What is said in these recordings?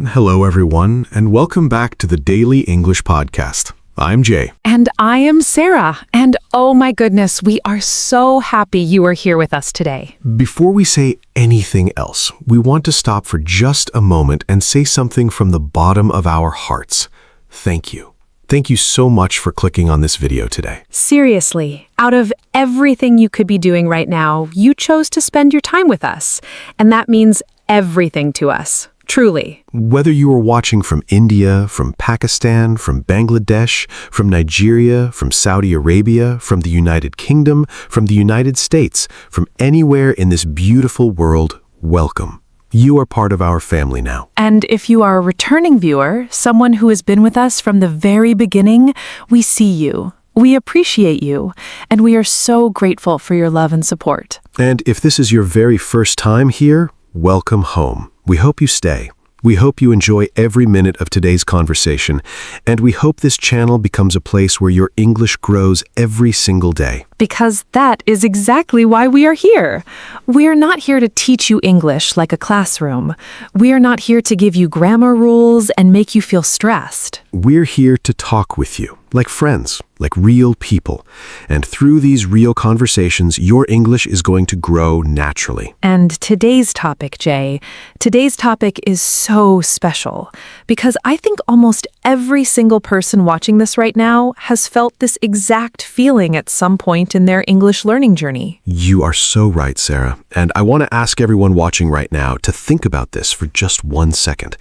Hello, everyone, and welcome back to the Daily English Podcast. I'm Jay. And I am Sarah. And oh my goodness, we are so happy you are here with us today. Before we say anything else, we want to stop for just a moment and say something from the bottom of our hearts. Thank you. Thank you so much for clicking on this video today. Seriously, out of everything you could be doing right now, you chose to spend your time with us. And that means everything to us. Truly. Whether you are watching from India, from Pakistan, from Bangladesh, from Nigeria, from Saudi Arabia, from the United Kingdom, from the United States, from anywhere in this beautiful world, welcome. You are part of our family now. And if you are a returning viewer, someone who has been with us from the very beginning, we see you. We appreciate you, and we are so grateful for your love and support. And if this is your very first time here, welcome home. We hope you stay. We hope you enjoy every minute of today's conversation, and we hope this channel becomes a place where your English grows every single day. Because that is exactly why we are here. We are not here to teach you English like a classroom. We are not here to give you grammar rules and make you feel stressed. We're here to talk with you, like friends, like real people. And through these real conversations, your English is going to grow naturally. And today's topic, Jay, today's topic is so special because I think almost every single person watching this right now has felt this exact feeling at some point in their English learning journey. You are so right, Sarah. And I want to ask everyone watching right now to think about this for just 1 second.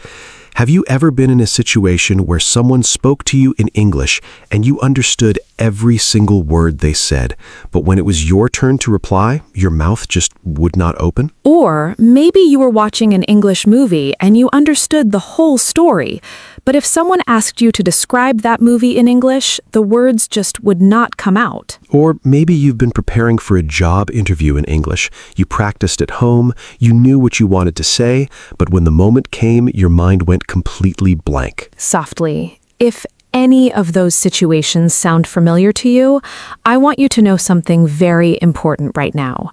Have you ever been in a situation where someone spoke to you in English and you understood every single word they said, but when it was your turn to reply, your mouth just would not open? Or maybe you were watching an English movie and you understood the whole story, but if someone asked you to describe that movie in English, the words just would not come out. Or maybe you've been preparing for a job interview in English. You practiced at home, you knew what you wanted to say, but when the moment came, your mind went completely blank. Softly, if any of those situations sound familiar to you, I want you to know something very important right now.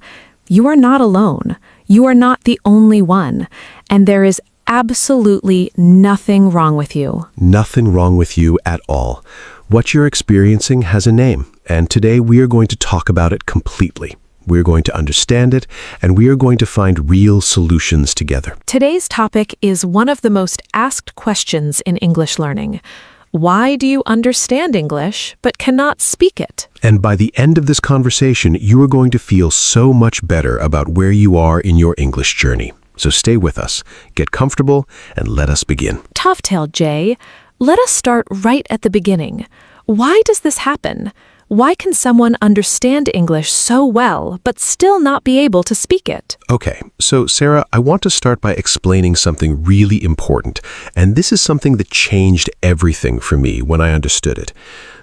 You are not alone. You are not the only one. And there is absolutely nothing wrong with you. Nothing wrong with you at all. What you're experiencing has a name, and today we are going to talk about it completely. We're going to understand it, and we are going to find real solutions together. Today's topic is one of the most asked questions in English learning. Why do you understand English but cannot speak it? And by the end of this conversation, you are going to feel so much better about where you are in your English journey. So stay with us, get comfortable, and let us begin. Tough tale, Jay. Let us start right at the beginning. Why does this happen? Why can someone understand English so well, but still not be able to speak it? Okay, so Sarah, I want to start by explaining something really important, and this is something that changed everything for me when I understood it.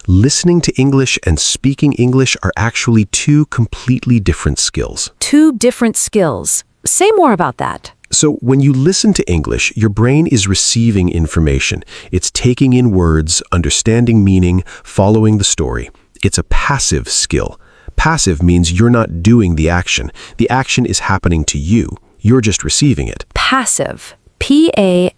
Listening to English and speaking English are actually two completely different skills. Two different skills. Say more about that. So when you listen to English, your brain is receiving information. It's taking in words, understanding meaning, following the story. It's a passive skill. Passive means you're not doing the action. The action is happening to you. You're just receiving it. Passive. Passive.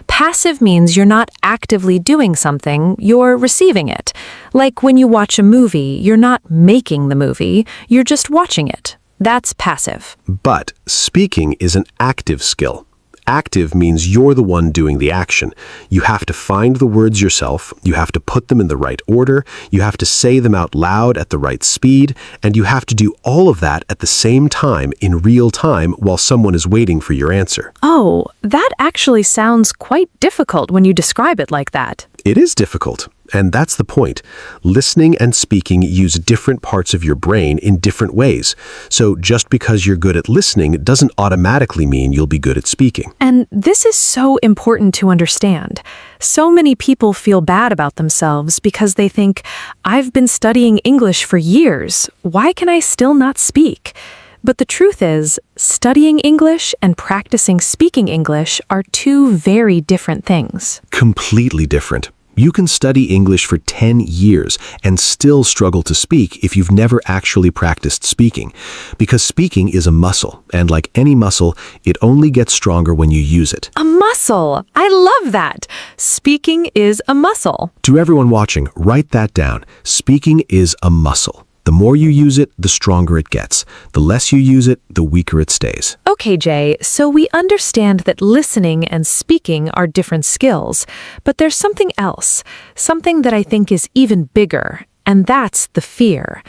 Passive means you're not actively doing something, you're receiving it. Like when you watch a movie, you're not making the movie, you're just watching it. That's passive. But speaking is an active skill. Active means you're the one doing the action. You have to find the words yourself, you have to put them in the right order, you have to say them out loud at the right speed, and you have to do all of that at the same time in real time while someone is waiting for your answer. Oh, that actually sounds quite difficult when you describe it like that. It is difficult. And that's the point. Listening and speaking use different parts of your brain in different ways. So just because you're good at listening doesn't automatically mean you'll be good at speaking. And this is so important to understand. So many people feel bad about themselves because they think, I've been studying English for years. Why can I still not speak? But the truth is, studying English and practicing speaking English are two very different things. Completely different. You can study English for 10 years and still struggle to speak if you've never actually practiced speaking. Because speaking is a muscle, and like any muscle, it only gets stronger when you use it. A muscle! I love that! Speaking is a muscle. To everyone watching, write that down. Speaking is a muscle. The more you use it, the stronger it gets. The less you use it, the weaker it stays. Okay, Jay, so we understand that listening and speaking are different skills, but there's something else, something that I think is even bigger, and that's the fear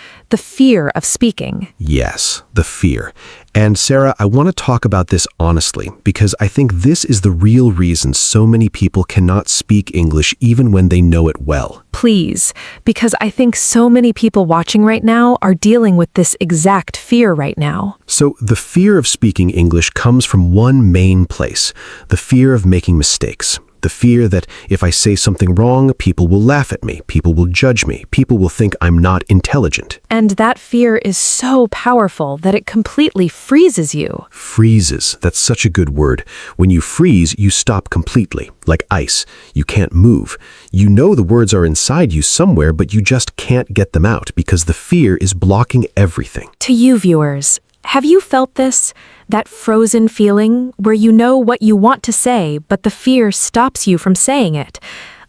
of speaking. Yes, the fear. And Sarah, I want to talk about this honestly, because I think this is the real reason so many people cannot speak English even when they know it well. Please, because I think so many people watching right now are dealing with this exact fear right now. So the fear of speaking English comes from one main place, the fear of making mistakes. The fear that if I say something wrong, people will laugh at me, people will judge me, people will think I'm not intelligent. And that fear is so powerful that it completely freezes you. Freezes, that's such a good word. When you freeze, you stop completely, like ice. You can't move. You know the words are inside you somewhere, but you just can't get them out because the fear is blocking everything. To you, viewers, have you felt this? That frozen feeling where you know what you want to say, but the fear stops you from saying it?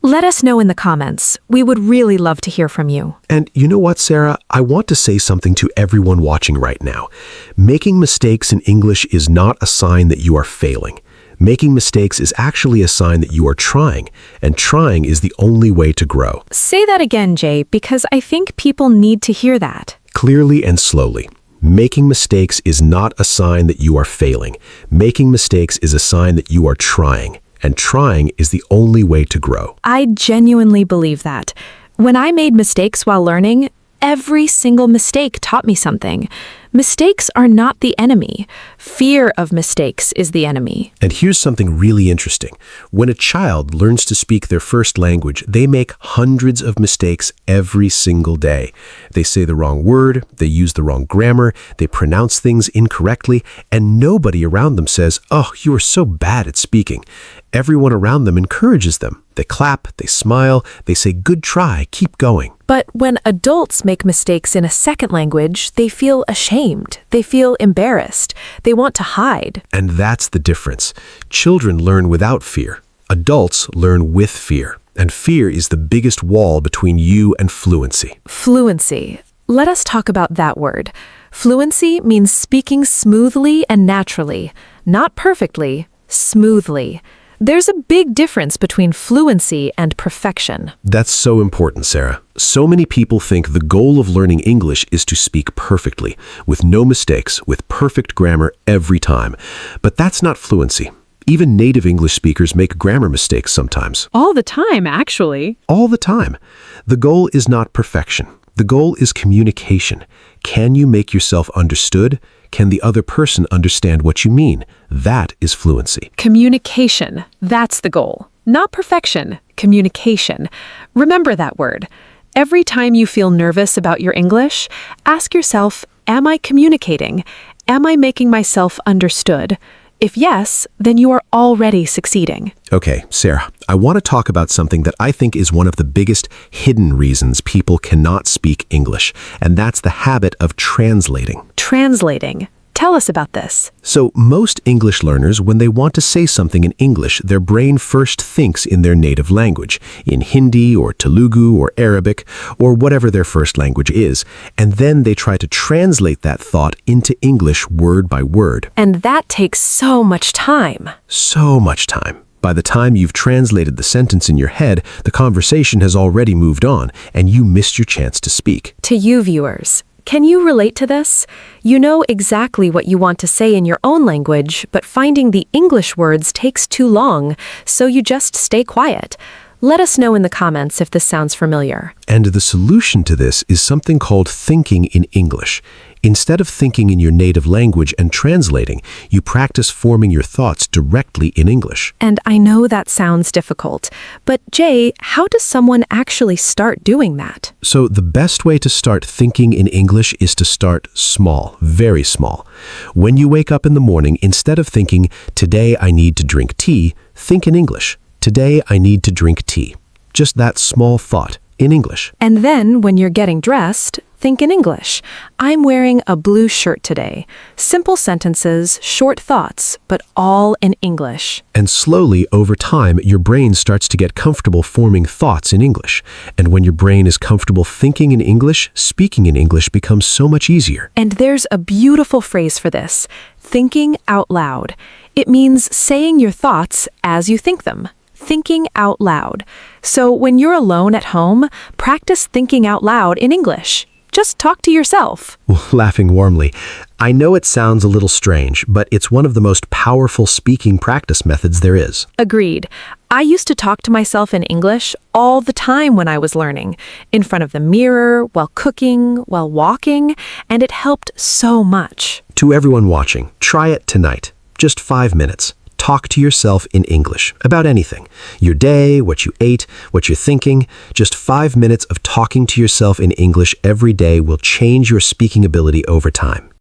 Let us know in the comments. We would really love to hear from you. And you know what, Sarah? I want to say something to everyone watching right now. Making mistakes in English is not a sign that you are failing. Making mistakes is actually a sign that you are trying, and trying is the only way to grow. Say that again, Jay, because I think people need to hear that. Clearly and slowly. Making mistakes is not a sign that you are failing. Making mistakes is a sign that you are trying, and trying is the only way to grow. I genuinely believe that. When I made mistakes while learning, every single mistake taught me something. Mistakes are not the enemy. Fear of mistakes is the enemy. And here's something really interesting. When a child learns to speak their first language, they make hundreds of mistakes every single day. They say the wrong word, they use the wrong grammar, they pronounce things incorrectly, and nobody around them says, "Oh, you are so bad at speaking." Everyone around them encourages them. They clap, they smile, they say, "Good try, keep going." But when adults make mistakes in a second language, they feel ashamed. They feel embarrassed. They want to hide. And that's the difference. Children learn without fear. Adults learn with fear. And fear is the biggest wall between you and fluency. Fluency. Let us talk about that word. Fluency means speaking smoothly and naturally. Not perfectly, smoothly. There's a big difference between fluency and perfection. That's so important, Sarah. So many people think the goal of learning English is to speak perfectly, with no mistakes, with perfect grammar every time. But that's not fluency. Even native English speakers make grammar mistakes sometimes. All the time, actually. All the time. The goal is not perfection. The goal is communication. Can you make yourself understood? Can the other person understand what you mean? That is fluency. Communication. That's the goal. Not perfection. Communication. Remember that word. Every time you feel nervous about your English, ask yourself, am I communicating? Am I making myself understood? If yes, then you are already succeeding. Okay, Sarah, I want to talk about something that I think is one of the biggest hidden reasons people cannot speak English, and that's the habit of translating. Translating. Tell us about this. So most English learners, when they want to say something in English, their brain first thinks in their native language, in Hindi or Telugu or Arabic, or whatever their first language is, and then they try to translate that thought into English word by word. And that takes so much time. So much time. By the time you've translated the sentence in your head, the conversation has already moved on, and you missed your chance to speak. To you, viewers, can you relate to this? You know exactly what you want to say in your own language, but finding the English words takes too long, so you just stay quiet. Let us know in the comments if this sounds familiar. And the solution to this is something called thinking in English. Instead of thinking in your native language and translating, you practice forming your thoughts directly in English. And I know that sounds difficult, but Jay, how does someone actually start doing that? So the best way to start thinking in English is to start small, very small. When you wake up in the morning, instead of thinking, "Today I need to drink tea," think in English. "Today I need to drink tea." just that small thought, in English. And then, when you're getting dressed, think in English. I'm wearing a blue shirt today. Simple sentences, short thoughts, but all in English. And slowly, over time, your brain starts to get comfortable forming thoughts in English. And when your brain is comfortable thinking in English, speaking in English becomes so much easier. And there's a beautiful phrase for this, thinking out loud. It means saying your thoughts as you think them. Thinking out loud. So when you're alone at home, practice thinking out loud in English. Just talk to yourself. Laughing warmly. I know it sounds a little strange, but it's one of the most powerful speaking practice methods there is. Agreed. I used to talk to myself in English all the time when I was learning, in front of the mirror, while cooking, while walking, and it helped so much. To everyone watching, try it tonight. Just 5 minutes. Talk to yourself in English about anything. Your day, what you ate, what you're thinking. Just 5 minutes of talking to yourself in English every day will change your speaking ability over time.